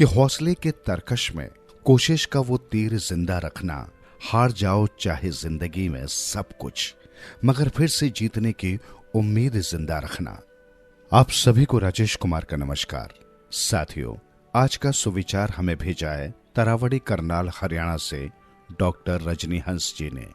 कि हौसले के तरकश में कोशिश का वो तीर जिंदा रखना। हार जाओ चाहे जिंदगी में सब कुछ, मगर फिर से जीतने की उम्मीद जिंदा रखना। आप सभी को राजेश कुमार का नमस्कार। साथियों, आज का सुविचार हमें भेजा है तरावड़ी करनाल हरियाणा से डॉक्टर रजनी हंस जी ने।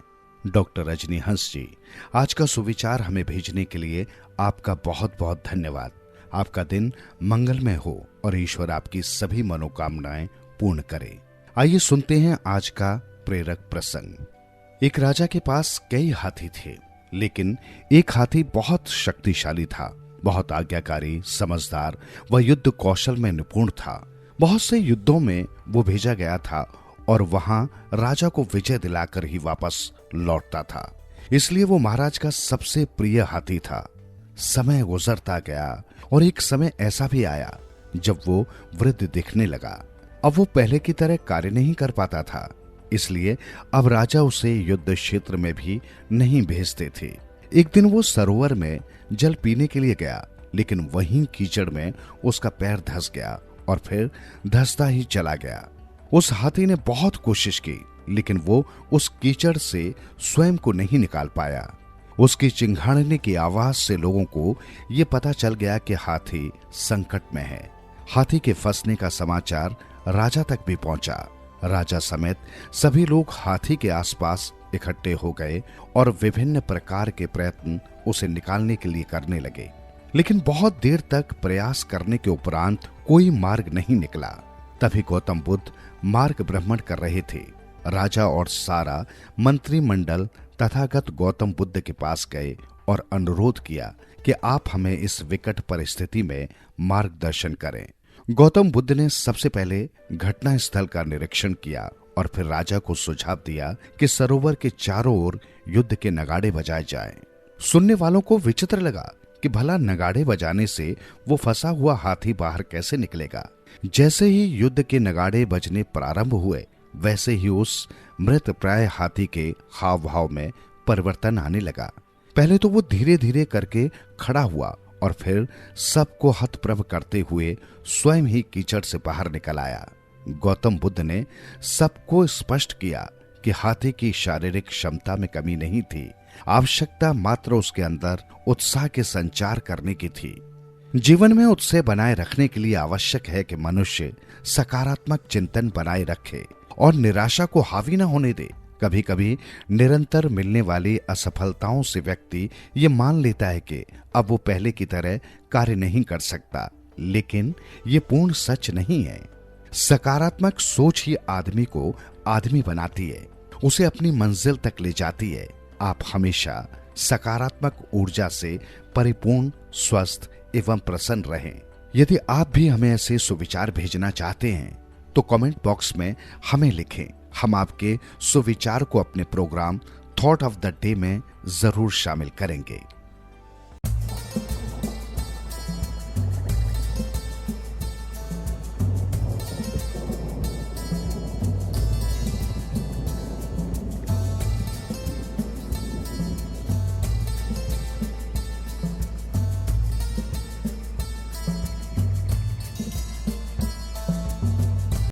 डॉक्टर रजनी हंस जी, आज का सुविचार हमें भेजने के लिए आपका बहुत बहुत धन्यवाद। आपका दिन मंगलमय हो और ईश्वर आपकी सभी मनोकामनाएं पूर्ण करे। आइए सुनते हैं आज का प्रेरक प्रसंग। एक राजा के पास कई हाथी थे, लेकिन एक हाथी बहुत शक्तिशाली था, बहुत आज्ञाकारी, समझदार व युद्ध कौशल में निपुण था। बहुत से युद्धों में वो भेजा गया था और वहां राजा को विजय दिलाकर ही वापस लौटता था। इसलिए वो महाराज का सबसे प्रिय हाथी था। समय गुजरता गया और एक समय ऐसा भी आया जब वो वृद्ध दिखने लगा। अब वो पहले की तरह कार्य नहीं कर पाता था, इसलिए अब राजा उसे युद्ध क्षेत्र में भी नहीं भेजते थे। एक दिन वो सरोवर में जल पीने के लिए गया, लेकिन वहीं कीचड़ में उसका पैर धंस गया और फिर धंसता ही चला गया। उस हाथी ने बहुत कोशिश की, लेकिन वो उस कीचड़ से स्वयं को नहीं निकाल पाया। उसकी चिंघाड़ने की आवाज से लोगों को ये पता चल गया कि हाथी संकट में है। हाथी के फंसने का समाचार राजा तक भी पहुंचा। राजा समेत सभी लोग हाथी के आसपास इकट्ठे हो गए और विभिन्न प्रकार के प्रयत्न उसे निकालने के लिए करने लगे, लेकिन बहुत देर तक प्रयास करने के उपरांत कोई मार्ग नहीं निकला। तभी गौतम बुद्ध मार्ग भ्रमण कर रहे थे। राजा और सारा मंत्रिमंडल तथागत गौतम बुद्ध के पास गए और अनुरोध किया कि आप हमें इस विकट परिस्थिति में मार्गदर्शन करें। गौतम बुद्ध ने सबसे पहले घटना स्थल का निरीक्षण किया और फिर राजा को सुझाव दिया कि सरोवर के चारों ओर युद्ध के नगाड़े बजाए जाएं। सुनने वालों को विचित्र लगा कि भला नगाड़े बजाने से वो फंसा हुआ हाथी बाहर कैसे निकलेगा। जैसे ही युद्ध के नगाड़े बजने प्रारंभ हुए, वैसे ही उस मृत प्राय हाथी के हाव भाव में परिवर्तन आने लगा। पहले तो वो धीरे धीरे करके खड़ा हुआ और फिर सबको हतप्रभ करते हुए स्वयं ही कीचड़ से बाहर निकल आया। गौतम बुद्ध ने सबको स्पष्ट किया कि हाथी की शारीरिक क्षमता में कमी नहीं थी, आवश्यकता मात्र उसके अंदर उत्साह के संचार करने की थी। जीवन में उत्साह बनाए रखने के लिए आवश्यक है कि मनुष्य सकारात्मक चिंतन बनाए रखे और निराशा को हावी न होने दे। कभी कभी निरंतर मिलने वाली असफलताओं से व्यक्ति ये मान लेता है कि अब वो पहले की तरह कार्य नहीं कर सकता, लेकिन ये पूर्ण सच नहीं है। सकारात्मक सोच ही आदमी को आदमी बनाती है, उसे अपनी मंजिल तक ले जाती है। आप हमेशा सकारात्मक ऊर्जा से परिपूर्ण, स्वस्थ एवं प्रसन्न रहें। यदि आप भी हमें ऐसे सुविचार भेजना चाहते हैं तो कमेंट बॉक्स में हमें लिखें। हम आपके सुविचार को अपने program thought of the day में जरूर शामिल करेंगे।